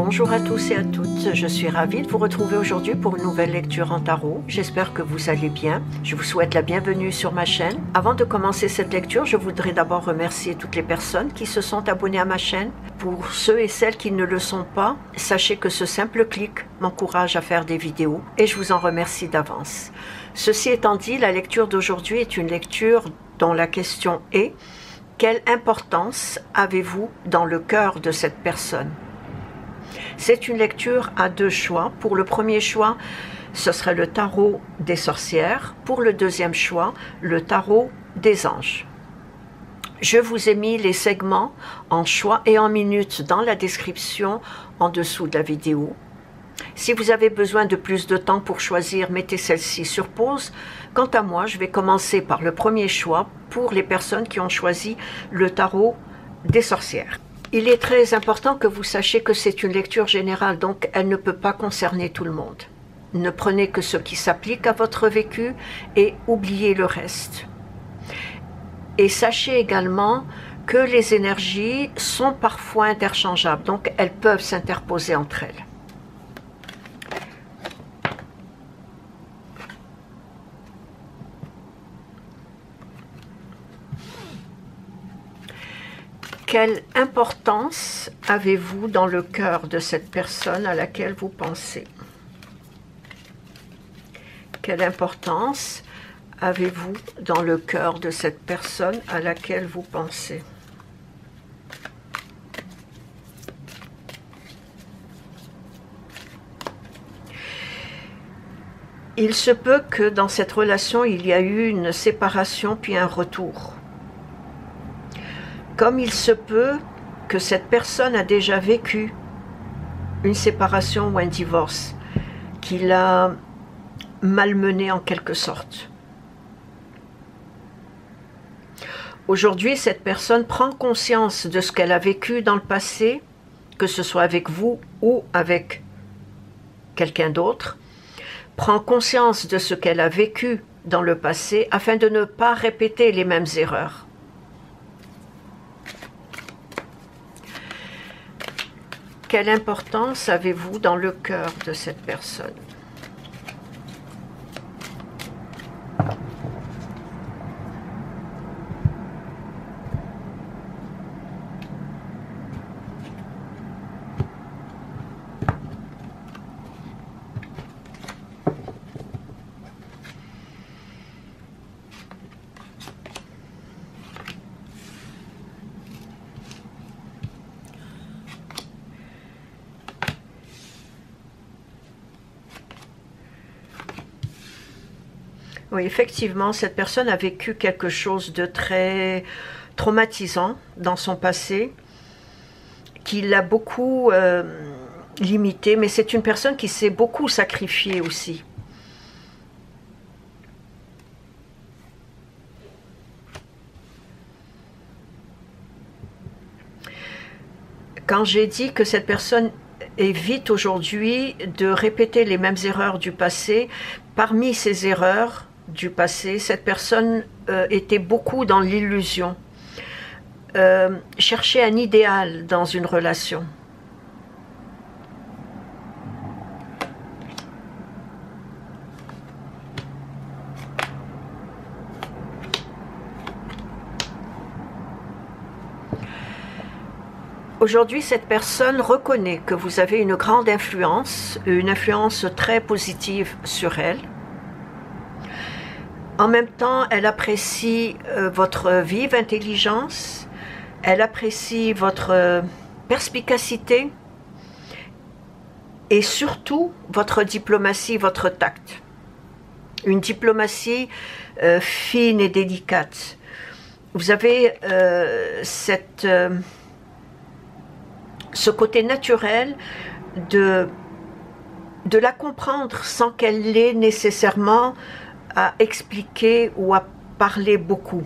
Bonjour à tous et à toutes, je suis ravie de vous retrouver aujourd'hui pour une nouvelle lecture en tarot. J'espère que vous allez bien. Je vous souhaite la bienvenue sur ma chaîne. Avant de commencer cette lecture, je voudrais d'abord remercier toutes les personnes qui se sont abonnées à ma chaîne. Pour ceux et celles qui ne le sont pas, sachez que ce simple clic m'encourage à faire des vidéos et je vous en remercie d'avance. Ceci étant dit, la lecture d'aujourd'hui est une lecture dont la question est: quelle importance avez-vous dans le cœur de cette personne? C'est une lecture à deux choix. Pour le premier choix, ce serait le tarot des sorcières. Pour le deuxième choix, le tarot des anges. Je vous ai mis les segments en choix et en minutes dans la description en dessous de la vidéo. Si vous avez besoin de plus de temps pour choisir, mettez celle-ci sur pause. Quant à moi, je vais commencer par le premier choix pour les personnes qui ont choisi le tarot des sorcières. Il est très important que vous sachiez que c'est une lecture générale, donc elle ne peut pas concerner tout le monde. Ne prenez que ce qui s'applique à votre vécu et oubliez le reste. Et sachez également que les énergies sont parfois interchangeables, donc elles peuvent s'interposer entre elles. Quelle importance avez-vous dans le cœur de cette personne à laquelle vous pensez? Quelle importance avez-vous dans le cœur de cette personne à laquelle vous pensez? Il se peut que dans cette relation, il y a eu une séparation puis un retour. Comme il se peut que cette personne a déjà vécu une séparation ou un divorce, qui l'a malmenée en quelque sorte. Aujourd'hui, cette personne prend conscience de ce qu'elle a vécu dans le passé, que ce soit avec vous ou avec quelqu'un d'autre, prend conscience de ce qu'elle a vécu dans le passé afin de ne pas répéter les mêmes erreurs. Quelle importance avez-vous dans le cœur de cette personne? Oui, effectivement, cette personne a vécu quelque chose de très traumatisant dans son passé, qui l'a beaucoup limité, mais c'est une personne qui s'est beaucoup sacrifiée aussi. Quand j'ai dit que cette personne évite aujourd'hui de répéter les mêmes erreurs du passé, parmi ces erreurs du passé, cette personne était beaucoup dans l'illusion, cherchait un idéal dans une relation. Aujourd'hui, cette personne reconnaît que vous avez une grande influence, une influence très positive sur elle. En même temps, elle apprécie votre vive intelligence, elle apprécie votre perspicacité et surtout votre diplomatie, votre tact. Une diplomatie fine et délicate. Vous avez ce côté naturel de la comprendre sans qu'elle l'ait nécessairement à expliquer ou à parler beaucoup.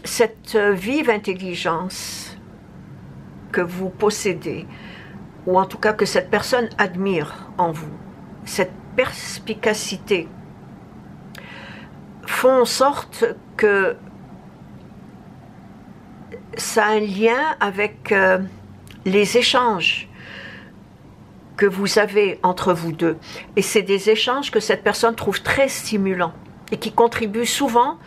Cette vive intelligence que vous possédez ou en tout cas que cette personne admire en vous, cette perspicacité, font en sorte que ça a un lien avec les échanges que vous avez entre vous deux. Et c'est des échanges que cette personne trouve très stimulants et qui contribuent souvent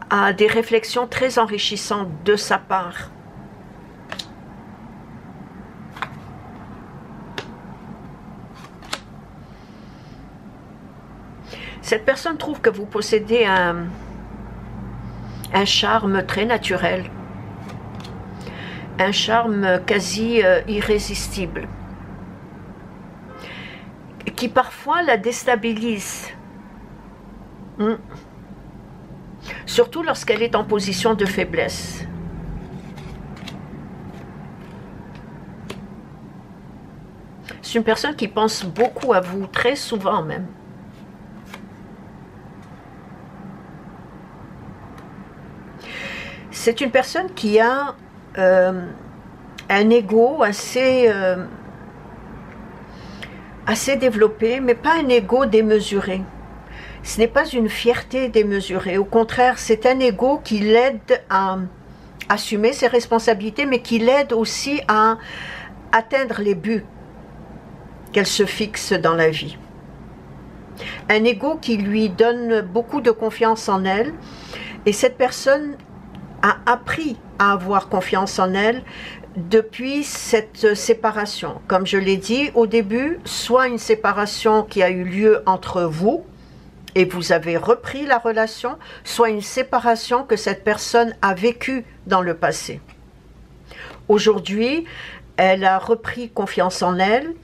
à des réflexions très enrichissantes de sa part. Cette personne trouve que vous possédez un charme très naturel, un charme quasi irrésistible, qui parfois la déstabilise. Surtout lorsqu'elle est en position de faiblesse. C'est une personne qui pense beaucoup à vous, très souvent même. C'est une personne qui a un ego assez développé, mais pas un ego démesuré. Ce n'est pas une fierté démesurée. Au contraire, c'est un ego qui l'aide à assumer ses responsabilités, mais qui l'aide aussi à atteindre les buts qu'elle se fixe dans la vie. Un ego qui lui donne beaucoup de confiance en elle, et cette personne a appris à avoir confiance en elle depuis cette séparation. Comme je l'ai dit au début, soit une séparation qui a eu lieu entre vous et vous avez repris la relation, soit une séparation que cette personne a vécue dans le passé. Aujourd'hui, elle a repris confiance en elle,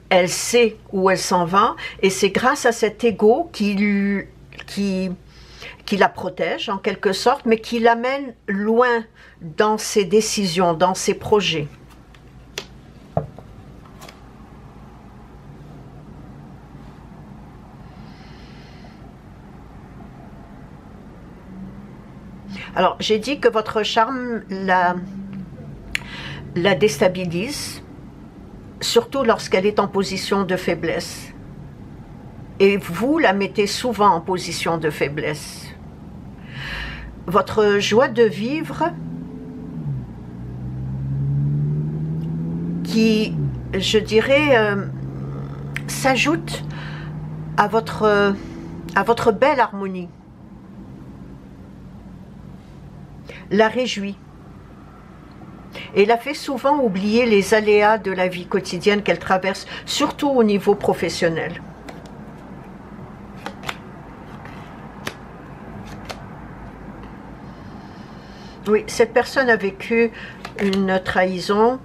elle sait où elle s'en va, et c'est grâce à cet ego qui la protège en quelque sorte, mais qui l'amène loin dans ses décisions, dans ses projets. Alors, j'ai dit que votre charme la déstabilise, surtout lorsqu'elle est en position de faiblesse. Et vous la mettez souvent en position de faiblesse. Votre joie de vivre, qui, je dirais, s'ajoute à votre belle harmonie, la réjouit et la fait souvent oublier les aléas de la vie quotidienne qu'elle traverse, surtout au niveau professionnel. Oui, cette personne a vécu une trahison,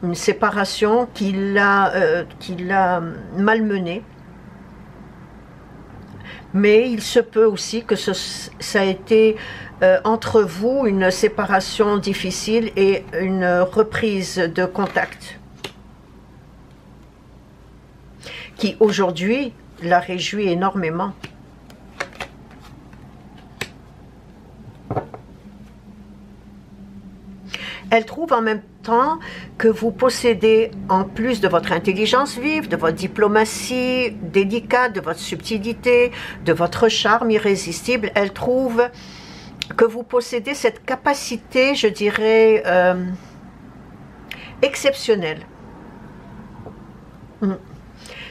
une séparation qui l'a malmenée. Mais il se peut aussi que ça a été entre vous une séparation difficile et une reprise de contact qui aujourd'hui la réjouit énormément. Elle trouve en même temps que vous possédez, en plus de votre intelligence vive, de votre diplomatie délicate, de votre subtilité, de votre charme irrésistible, elle trouve que vous possédez cette capacité, je dirais, exceptionnelle.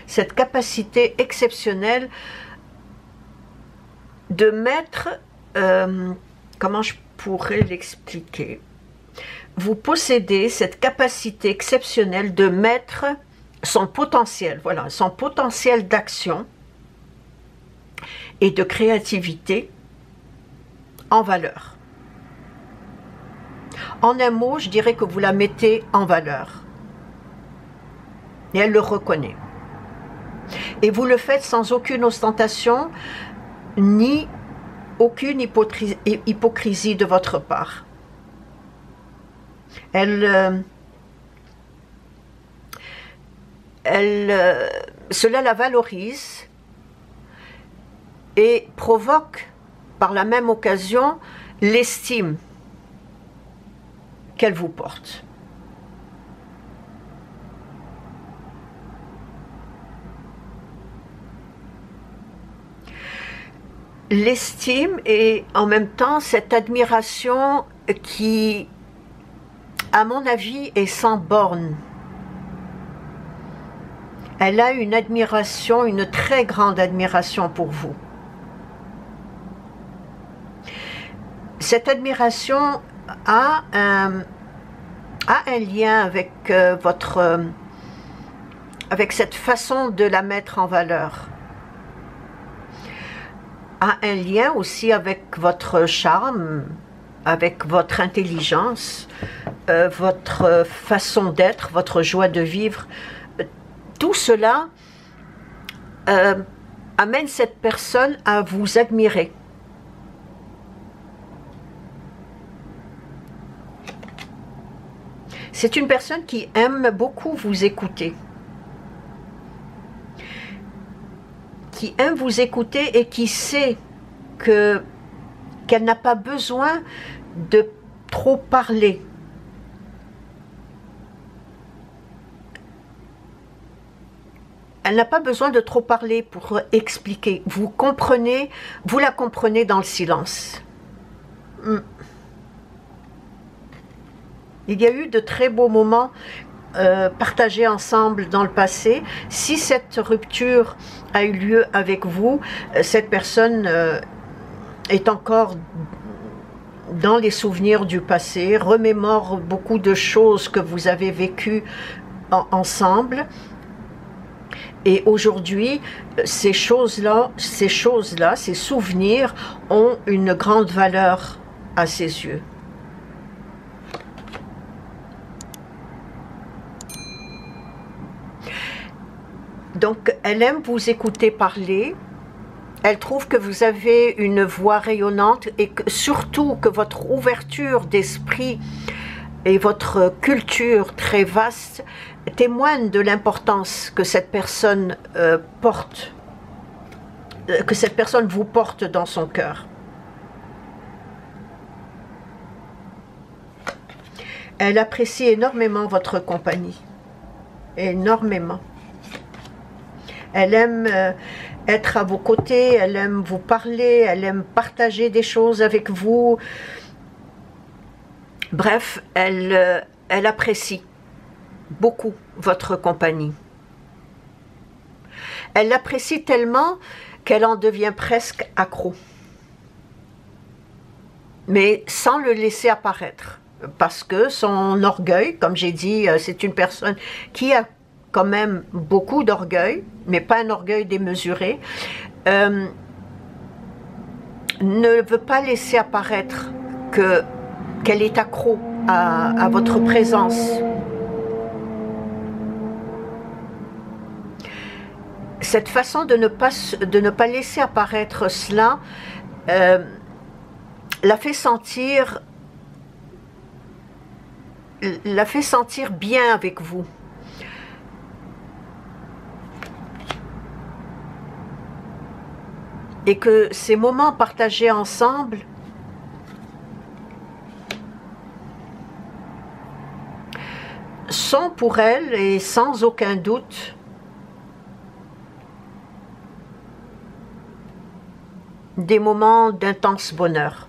Cette capacité exceptionnelle de mettre, comment je pourrais l'expliquer ? Vous possédez cette capacité exceptionnelle de mettre son potentiel, voilà, son potentiel d'action et de créativité en valeur. En un mot, je dirais que vous la mettez en valeur. Et elle le reconnaît. Et vous le faites sans aucune ostentation, ni aucune hypocrisie de votre part. Cela la valorise et provoque par la même occasion l'estime qu'elle vous porte. l'estime et en même temps cette admiration qui, à mon avis, est sans borne. Elle a une admiration, une très grande admiration pour vous. Cette admiration a un lien avec avec cette façon de la mettre en valeur. A un lien aussi avec votre charme, avec votre intelligence, votre façon d'être, votre joie de vivre. Tout cela amène cette personne à vous admirer. C'est une personne qui aime beaucoup vous écouter. Qui aime vous écouter et qui sait qu'elle n'a pas besoin de trop parler. Elle n'a pas besoin de trop parler pour expliquer. Vous comprenez, vous la comprenez dans le silence. Il y a eu de très beaux moments partagés ensemble dans le passé. Si cette rupture a eu lieu avec vous, cette personne est encore dans les souvenirs du passé, remémore beaucoup de choses que vous avez vécues ensemble. Et aujourd'hui, ces choses-là, ces souvenirs ont une grande valeur à ses yeux. Donc, elle aime vous écouter parler. Elle trouve que vous avez une voix rayonnante et que, surtout que votre ouverture d'esprit et votre culture très vaste témoignent de l'importance que cette personne que cette personne vous porte dans son cœur. Elle apprécie énormément votre compagnie. Énormément. Elle aime être à vos côtés, elle aime vous parler, elle aime partager des choses avec vous. Bref, elle apprécie beaucoup votre compagnie. Elle l'apprécie tellement qu'elle en devient presque accro. Mais sans le laisser apparaître. Parce que son orgueil, comme j'ai dit, c'est une personne qui a quand même beaucoup d'orgueil, mais pas un orgueil démesuré, ne veut pas laisser apparaître qu'elle est accro à votre présence. Cette façon de ne pas laisser apparaître cela la fait sentir bien avec vous. Et que ces moments partagés ensemble sont pour elle, et sans aucun doute, des moments d'intense bonheur.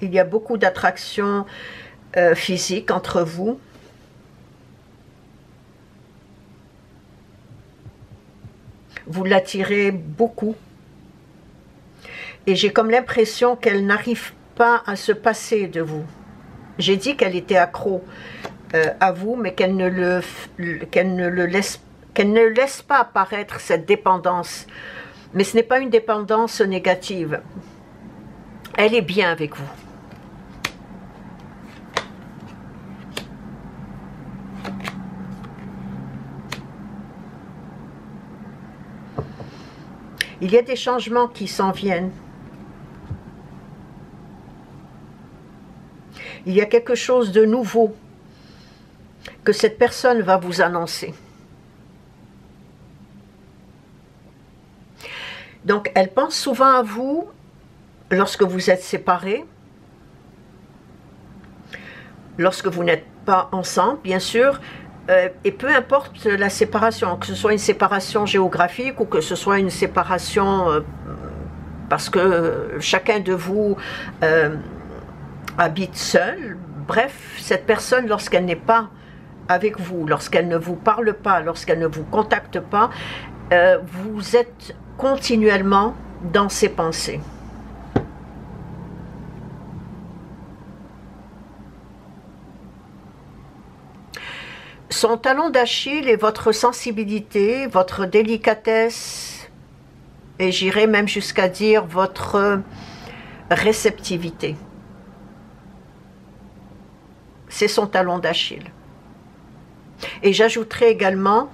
Il y a beaucoup d'attractions physiques entre vous. Vous l'attirez beaucoup. Et j'ai comme l'impression qu'elle n'arrive pas à se passer de vous. J'ai dit qu'elle était accro à vous, mais qu'elle ne laisse pas apparaître cette dépendance. Mais ce n'est pas une dépendance négative. Elle est bien avec vous. Il y a des changements qui s'en viennent. Il y a quelque chose de nouveau que cette personne va vous annoncer. Donc, elle pense souvent à vous lorsque vous êtes séparés, lorsque vous n'êtes pas ensemble, bien sûr. et peu importe la séparation, que ce soit une séparation géographique ou que ce soit une séparation parce que chacun de vous habite seul. Bref, cette personne, lorsqu'elle n'est pas avec vous, lorsqu'elle ne vous parle pas, lorsqu'elle ne vous contacte pas, vous êtes continuellement dans ses pensées. Son talon d'Achille est votre sensibilité, votre délicatesse, et j'irai même jusqu'à dire votre réceptivité. C'est son talon d'Achille. Et j'ajouterai également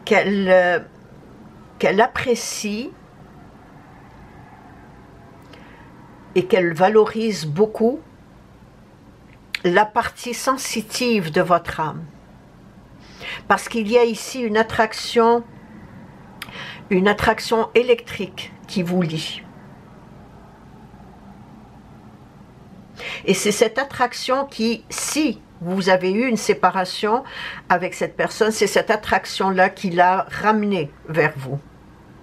qu'elle apprécie et qu'elle valorise beaucoup la partie sensitive de votre âme. Parce qu'il y a ici une attraction électrique qui vous lie. Et c'est cette attraction qui, si vous avez eu une séparation avec cette personne, c'est cette attraction-là qui l'a ramené vers vous.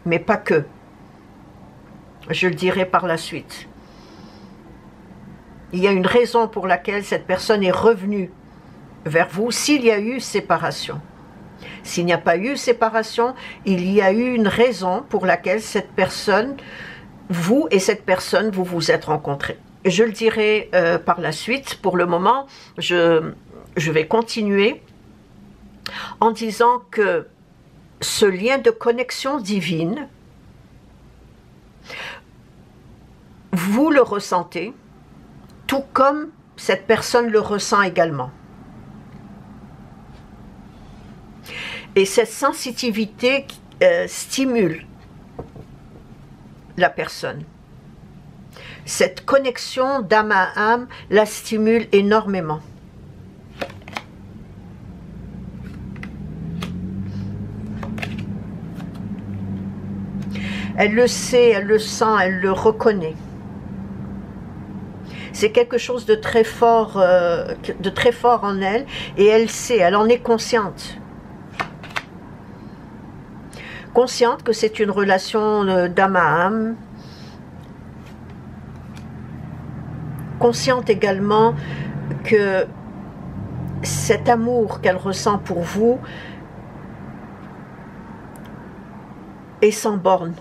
Mais pas que. Je le dirai par la suite. Il y a une raison pour laquelle cette personne est revenue vers vous s'il y a eu séparation. S'il n'y a pas eu séparation, il y a eu une raison pour laquelle cette personne, vous et cette personne, vous vous êtes rencontrés. Je le dirai par la suite. Pour le moment, je vais continuer en disant que ce lien de connexion divine, vous le ressentez, tout comme cette personne le ressent également. Et cette sensitivité stimule la personne. Cette connexion d'âme à âme la stimule énormément. Elle le sait, elle le sent, elle le reconnaît. C'est quelque chose de très fort en elle, et elle sait, elle en est consciente. Consciente que c'est une relation d'âme à âme. Consciente également que cet amour qu'elle ressent pour vous est sans borne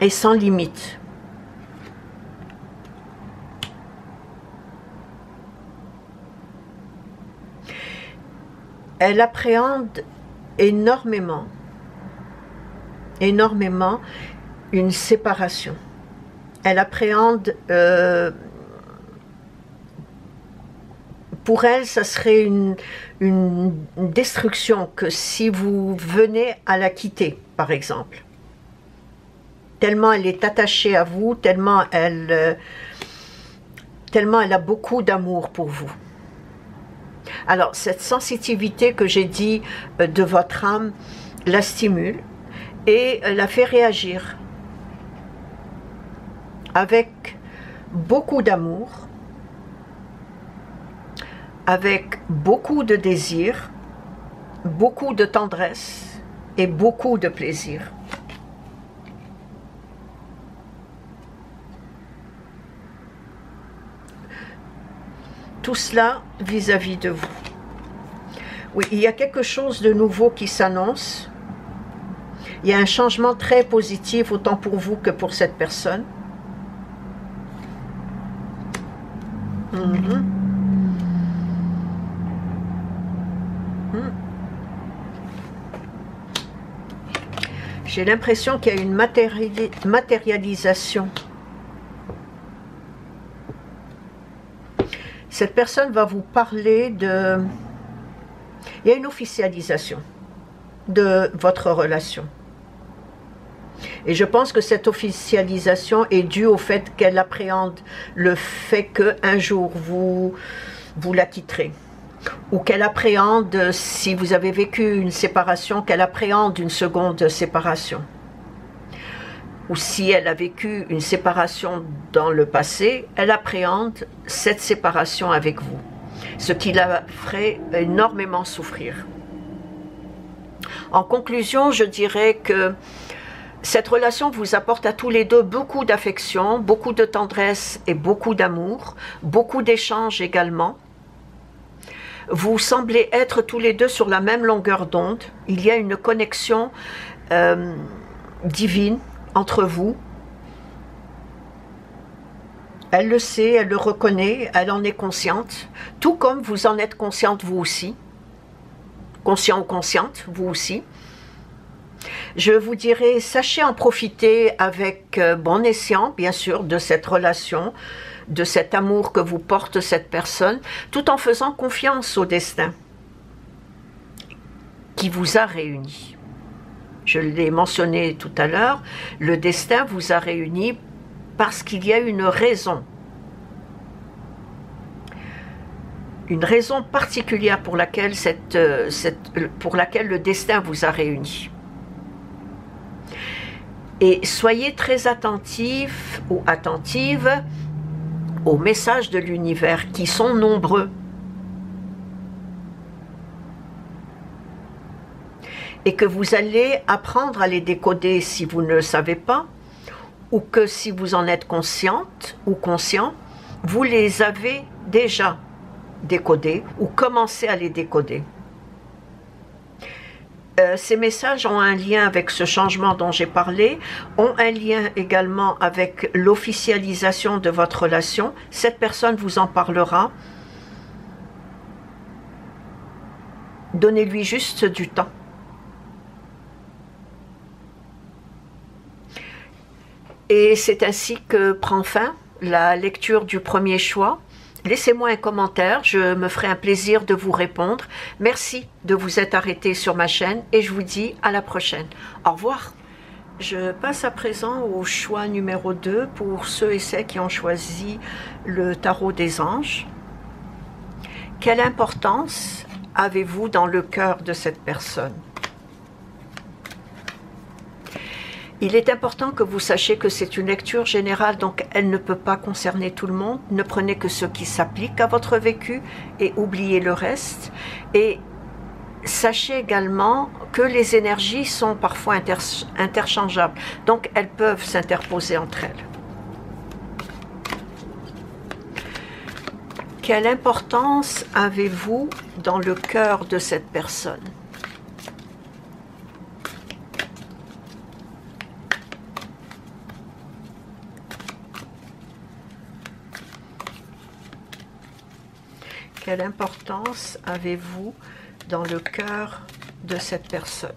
et sans limite. Elle appréhende énormément une séparation. Elle appréhende, pour elle, ça serait une destruction que si vous venez à la quitter, par exemple. Tellement elle est attachée à vous, tellement elle a beaucoup d'amour pour vous. Alors, cette sensitivité que j'ai dit de votre âme la stimule et la fait réagir avec beaucoup d'amour, avec beaucoup de désir, beaucoup de tendresse et beaucoup de plaisir. Tout cela vis-à-vis de vous. Oui, il y a quelque chose de nouveau qui s'annonce. Il y a un changement très positif, autant pour vous que pour cette personne. J'ai l'impression qu'il y a une matérialisation. Cette personne va vous parler de... Il y a une officialisation de votre relation. Et je pense que cette officialisation est due au fait qu'elle appréhende le fait qu'un jour vous la quitterez. Ou qu'elle appréhende, si vous avez vécu une séparation, qu'elle appréhende une seconde séparation. ou si elle a vécu une séparation dans le passé, elle appréhende cette séparation avec vous, ce qui la ferait énormément souffrir. En conclusion, je dirais que cette relation vous apporte à tous les deux beaucoup d'affection, beaucoup de tendresse et beaucoup d'amour, beaucoup d'échanges également. Vous semblez être tous les deux sur la même longueur d'onde. Il y a une connexion divine entre vous. Elle le sait, elle le reconnaît, elle en est consciente, tout comme vous en êtes consciente vous aussi. Conscient ou consciente, vous aussi. Je vous dirais, sachez en profiter avec bon escient, bien sûr, de cette relation, de cet amour que vous porte cette personne, tout en faisant confiance au destin qui vous a réunis. Je l'ai mentionné tout à l'heure, le destin vous a réunis parce qu'il y a une raison particulière pour laquelle, pour laquelle le destin vous a réunis. Et soyez très attentifs ou attentives aux messages de l'univers qui sont nombreux. Et que vous allez apprendre à les décoder si vous ne le savez pas, ou que si vous en êtes consciente ou conscient, vous les avez déjà décodés ou commencez à les décoder. Ces messages ont un lien avec ce changement dont j'ai parlé, ont un lien également avec l'officialisation de votre relation. Cette personne vous en parlera. Donnez-lui juste du temps. Et c'est ainsi que prend fin la lecture du premier choix. Laissez-moi un commentaire, je me ferai un plaisir de vous répondre. Merci de vous être arrêté sur ma chaîne et je vous dis à la prochaine. Au revoir. Je passe à présent au choix numéro 2 pour ceux et celles qui ont choisi le tarot des anges. Quelle importance avez-vous dans le cœur de cette personne? Il est important que vous sachiez que c'est une lecture générale, donc elle ne peut pas concerner tout le monde. Ne prenez que ce qui s'applique à votre vécu et oubliez le reste. Et sachez également que les énergies sont parfois interchangeables, donc elles peuvent s'interposer entre elles. Quelle importance avez-vous dans le cœur de cette personne? Quelle importance avez-vous dans le cœur de cette personne?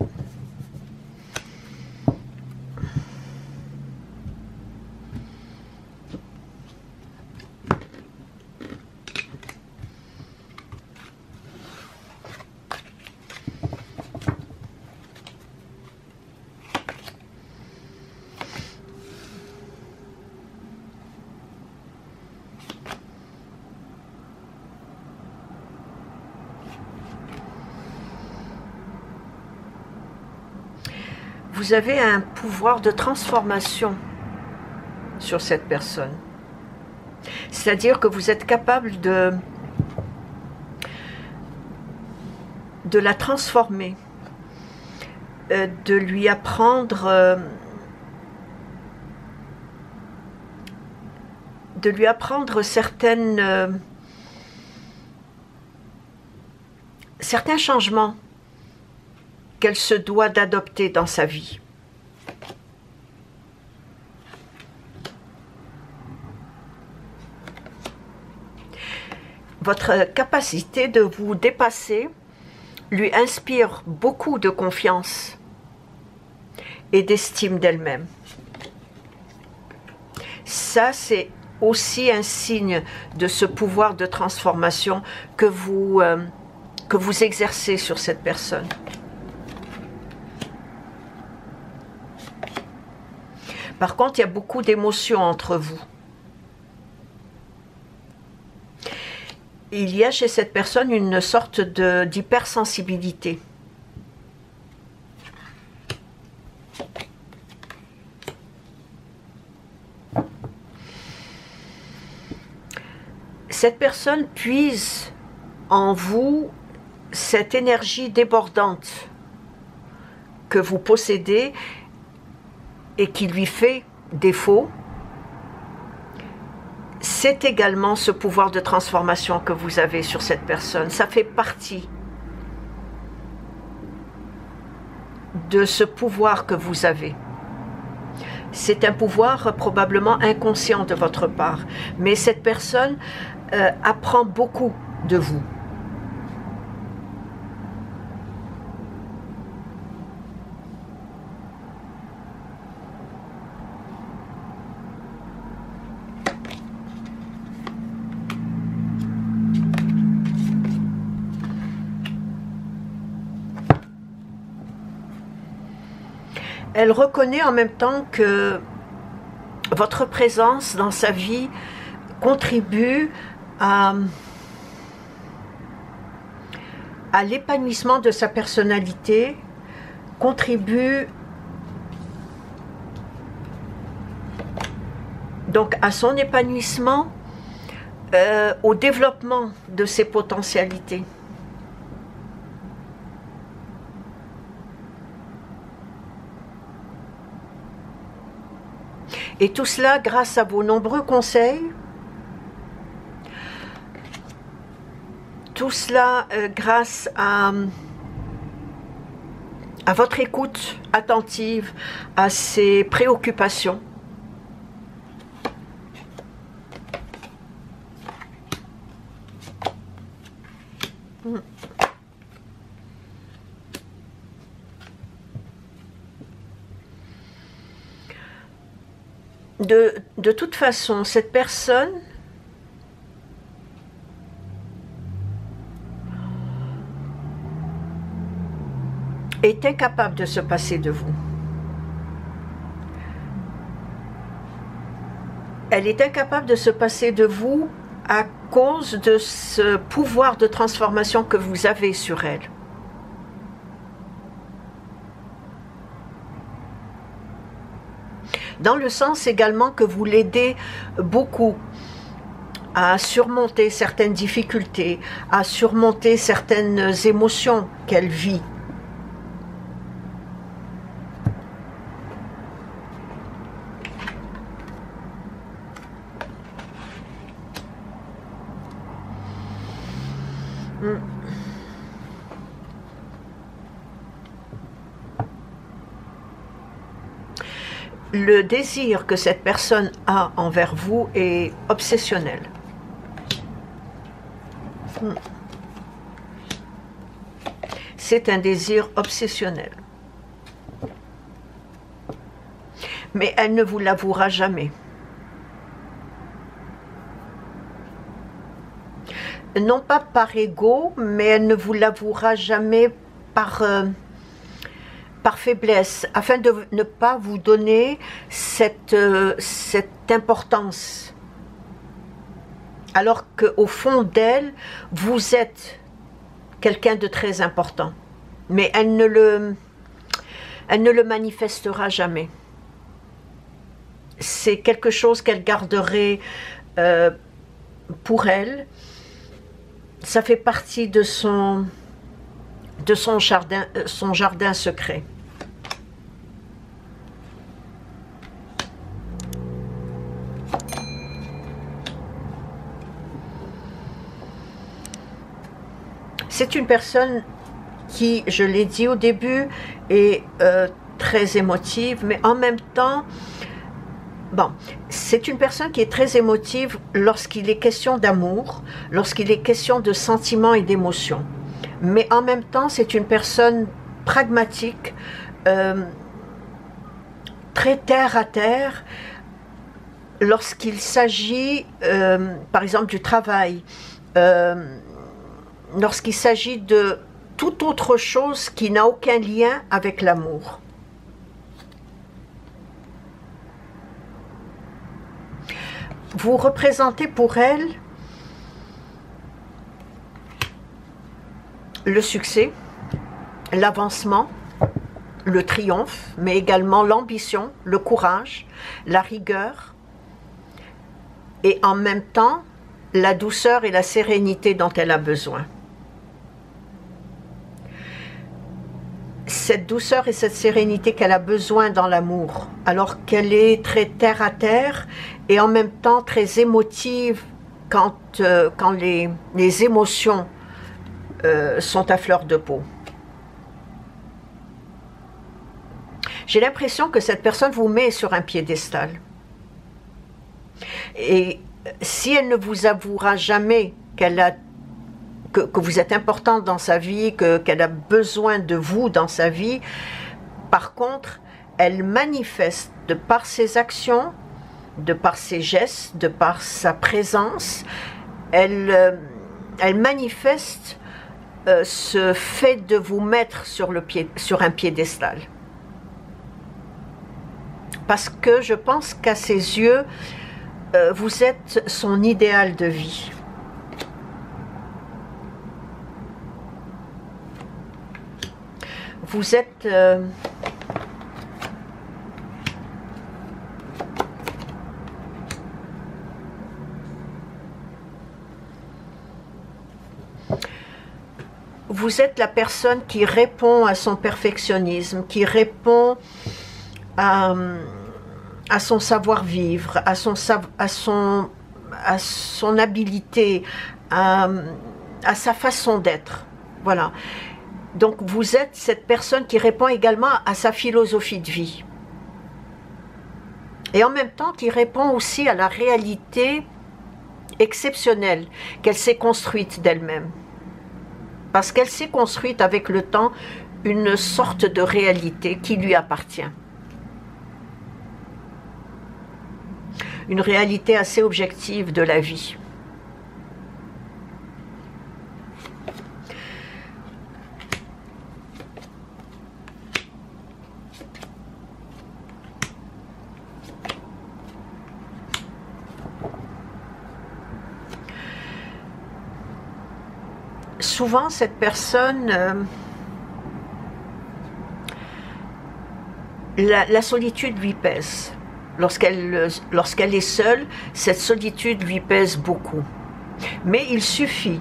Vous avez un pouvoir de transformation sur cette personne. C'est-à-dire que vous êtes capable de la transformer, de lui apprendre certains changements qu'elle se doit d'adopter dans sa vie. Votre capacité de vous dépasser lui inspire beaucoup de confiance et d'estime d'elle-même. Ça, c'est aussi un signe de ce pouvoir de transformation que vous exercez sur cette personne. Par contre, il y a beaucoup d'émotions entre vous. Il y a chez cette personne une sorte d'hypersensibilité. Cette personne puise en vous cette énergie débordante que vous possédez et qui lui fait défaut. C'est également ce pouvoir de transformation que vous avez sur cette personne. Ça fait partie de ce pouvoir que vous avez. C'est un pouvoir probablement inconscient de votre part, mais cette personne apprend beaucoup de vous. Elle reconnaît en même temps que votre présence dans sa vie contribue à l'épanouissement de sa personnalité, contribue donc à son épanouissement, au développement de ses potentialités. Et tout cela grâce à vos nombreux conseils, tout cela grâce à votre écoute attentive, à ses préoccupations. De toute façon, cette personne est incapable de se passer de vous. Elle est incapable de se passer de vous à cause de ce pouvoir de transformation que vous avez sur elle. Dans le sens également que vous l'aidez beaucoup à surmonter certaines difficultés, à surmonter certaines émotions qu'elle vit. Le désir que cette personne a envers vous est obsessionnel. C'est un désir obsessionnel. Mais elle ne vous l'avouera jamais. Non pas par ego, mais elle ne vous l'avouera jamais par faiblesse, afin de ne pas vous donner cette importance. Alors qu'au fond d'elle, vous êtes quelqu'un de très important. Mais elle ne le manifestera jamais. C'est quelque chose qu'elle garderait pour elle. Ça fait partie de son jardin secret. C'est une personne qui, je l'ai dit au début, est très émotive, mais en même temps, bon, c'est une personne qui est très émotive lorsqu'il est question d'amour, lorsqu'il est question de sentiments et d'émotions. Mais en même temps, c'est une personne pragmatique, très terre à terre, lorsqu'il s'agit, par exemple, du travail, lorsqu'il s'agit de toute autre chose qui n'a aucun lien avec l'amour. Vous représentez pour elle le succès, l'avancement, le triomphe, mais également l'ambition, le courage, la rigueur, et en même temps la douceur et la sérénité dont elle a besoin. Cette douceur et cette sérénité qu'elle a besoin dans l'amour, alors qu'elle est très terre à terre et en même temps très émotive quand les émotions sont à fleur de peau. J'ai l'impression que cette personne vous met sur un piédestal. Et si elle ne vous avouera jamais que vous êtes importante dans sa vie, qu'elle a besoin de vous dans sa vie, par contre, elle manifeste de par ses actions, de par ses gestes, de par sa présence, elle manifeste ce fait de vous mettre sur un piédestal. Parce que je pense qu'à ses yeux, vous êtes son idéal de vie. Vous êtes... vous êtes la personne qui répond à son perfectionnisme, qui répond à son savoir-vivre, à son habilité, à sa façon d'être. Voilà. Donc vous êtes cette personne qui répond également à sa philosophie de vie. Et en même temps qui répond aussi à la réalité exceptionnelle qu'elle s'est construite d'elle-même. Parce qu'elle s'est construite avec le temps une sorte de réalité qui lui appartient. Une réalité assez objective de la vie. Souvent, cette personne, la solitude lui pèse. Lorsqu'elle est seule, cette solitude lui pèse beaucoup. Mais il suffit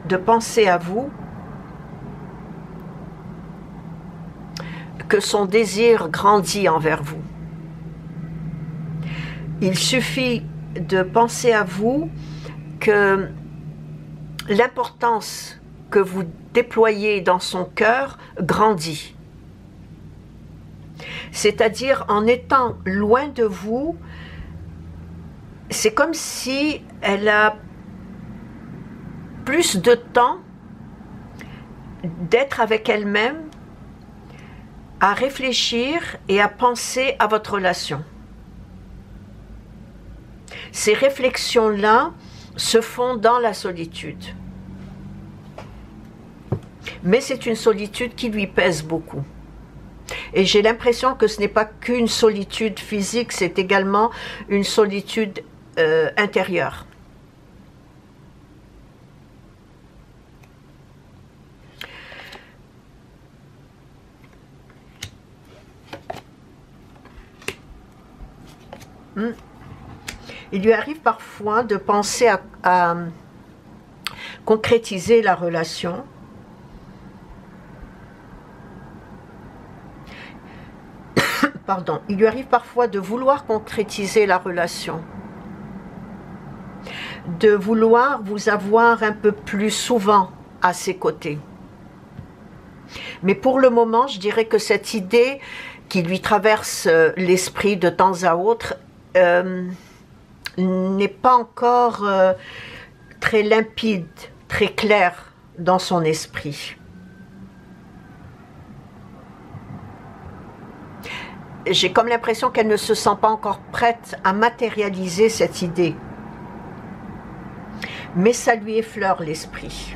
de penser à vous, que son désir grandit envers vous. Il suffit de penser à vous que l'importance que vous déployez dans son cœur grandit. C'est-à-dire, en étant loin de vous, c'est comme si elle a plus de temps d'être avec elle-même, à réfléchir et à penser à votre relation. Ces réflexions-là se font dans la solitude. Mais c'est une solitude qui lui pèse beaucoup. Et j'ai l'impression que ce n'est pas qu'une solitude physique, c'est également une solitude intérieure. Il lui arrive parfois de penser à concrétiser la relation. Pardon, il lui arrive parfois de vouloir concrétiser la relation, de vouloir vous avoir un peu plus souvent à ses côtés. Mais pour le moment, je dirais que cette idée qui lui traverse l'esprit de temps à autre n'est pas encore très limpide, très claire dans son esprit. J'ai comme l'impression qu'elle ne se sent pas encore prête à matérialiser cette idée. Mais ça lui effleure l'esprit.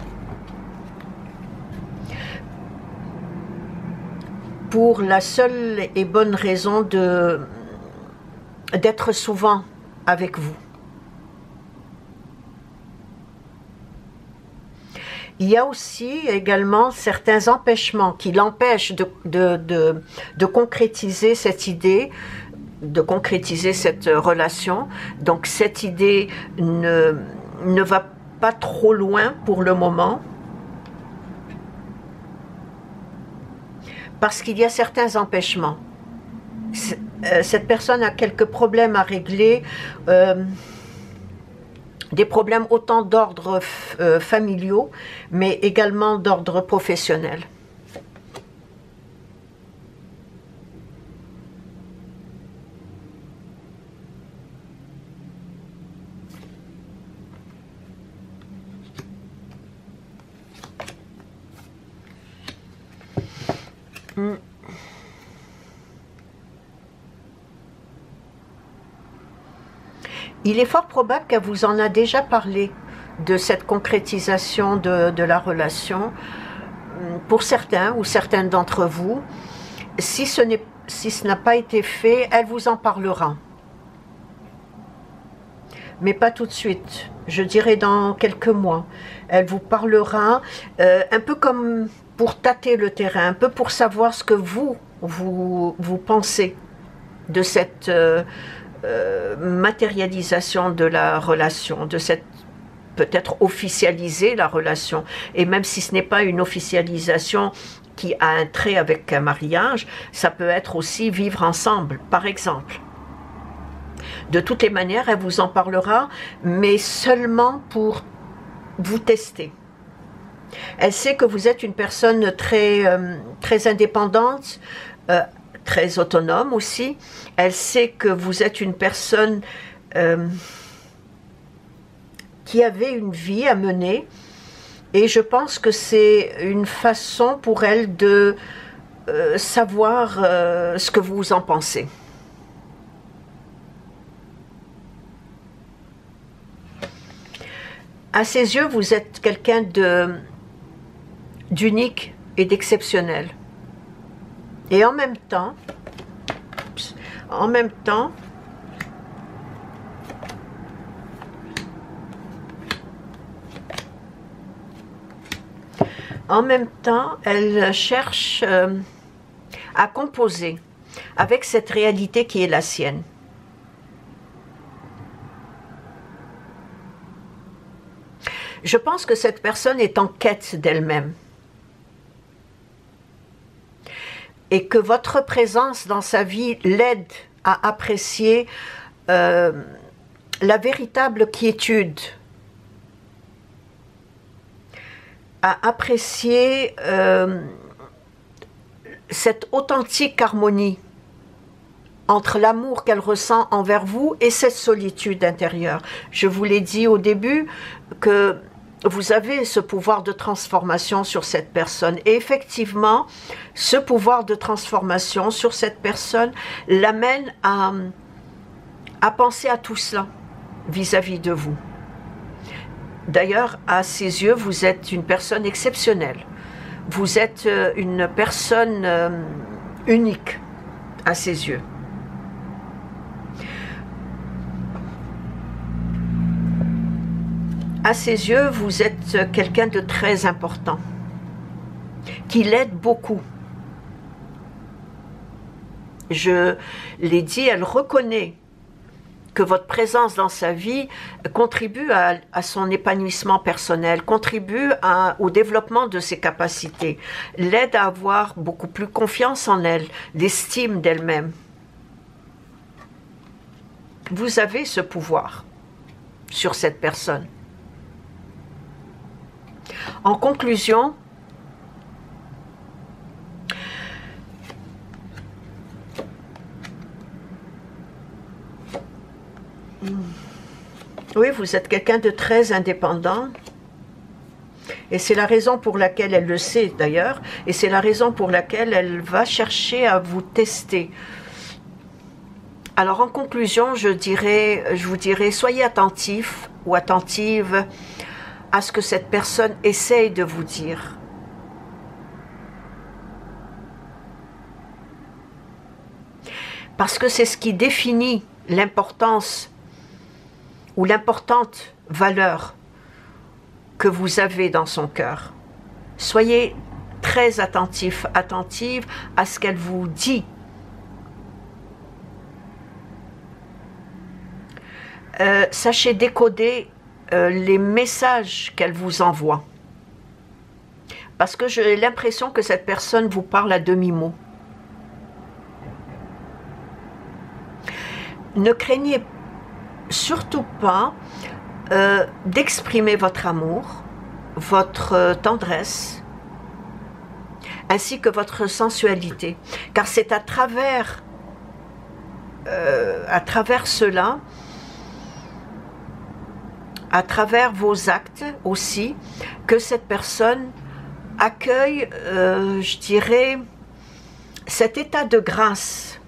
Pour la seule et bonne raison d'être souvent avec vous. Il y a aussi également certains empêchements qui l'empêchent de concrétiser cette idée, de concrétiser cette relation. Donc cette idée ne va pas trop loin pour le moment, parce qu'il y a certains empêchements. Cette personne a quelques problèmes à régler, des problèmes autant d'ordre familiaux, mais également d'ordre professionnel. Il est fort probable qu'elle vous en a déjà parlé de cette concrétisation de la relation. Pour certains ou certaines d'entre vous, si ce n'a pas été fait, elle vous en parlera. Mais pas tout de suite. Je dirais dans quelques mois. Elle vous parlera un peu comme pour tâter le terrain, un peu pour savoir ce que vous pensez de cette matérialisation de la relation, de cette peut-être officialiser la relation. Et même si ce n'est pas une officialisation qui a un trait avec un mariage, ça peut être aussi vivre ensemble, par exemple. De toutes les manières, elle vous en parlera, mais seulement pour vous tester. Elle sait que vous êtes une personne très indépendante, très autonome aussi. Elle sait que vous êtes une personne qui avait une vie à mener, et je pense que c'est une façon pour elle de savoir ce que vous en pensez. À ses yeux, vous êtes quelqu'un d'unique et d'exceptionnel. Et en même temps, elle cherche à composer avec cette réalité qui est la sienne. Je pense que cette personne est en quête d'elle-même. Et que votre présence dans sa vie l'aide à apprécier la véritable quiétude, à apprécier cette authentique harmonie entre l'amour qu'elle ressent envers vous et cette solitude intérieure. Je vous l'ai dit au début que vous avez ce pouvoir de transformation sur cette personne. Et effectivement, ce pouvoir de transformation sur cette personne l'amène à penser à tout cela vis-à-vis de vous. D'ailleurs, à ses yeux, vous êtes une personne exceptionnelle. Vous êtes une personne unique à ses yeux. À ses yeux, vous êtes quelqu'un de très important, qui l'aide beaucoup. Je l'ai dit, elle reconnaît que votre présence dans sa vie contribue à son épanouissement personnel, contribue au développement de ses capacités, l'aide à avoir beaucoup plus confiance en elle, d'estime d'elle-même. Vous avez ce pouvoir sur cette personne. En conclusion, oui, vous êtes quelqu'un de très indépendant, et c'est la raison pour laquelle elle le sait d'ailleurs, et c'est la raison pour laquelle elle va chercher à vous tester. Alors en conclusion, je vous dirais, soyez attentif ou attentive à ce que cette personne essaye de vous dire. Parce que c'est ce qui définit l'importance ou l'importante valeur que vous avez dans son cœur. Soyez très attentif, attentive à ce qu'elle vous dit. Sachez décoder les messages qu'elle vous envoie. Parce que j'ai l'impression que cette personne vous parle à demi-mot. Ne craignez surtout pas d'exprimer votre amour, votre tendresse, ainsi que votre sensualité. Car c'est à travers cela, à travers vos actes aussi, que cette personne accueille, je dirais, cet état de grâce.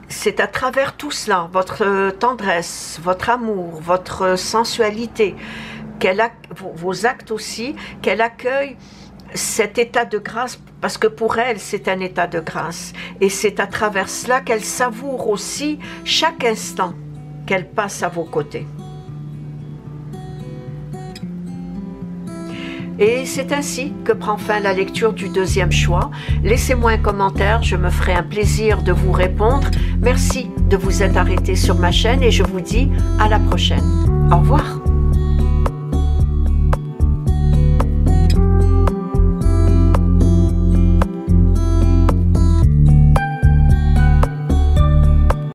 C'est à travers tout cela, votre tendresse, votre amour, votre sensualité, vos actes aussi, qu'elle accueille cet état de grâce, parce que pour elle, c'est un état de grâce. Et c'est à travers cela qu'elle savoure aussi chaque instant qu'elle passe à vos côtés. Et c'est ainsi que prend fin la lecture du deuxième choix. Laissez-moi un commentaire, je me ferai un plaisir de vous répondre. Merci de vous être arrêté sur ma chaîne et je vous dis à la prochaine. Au revoir.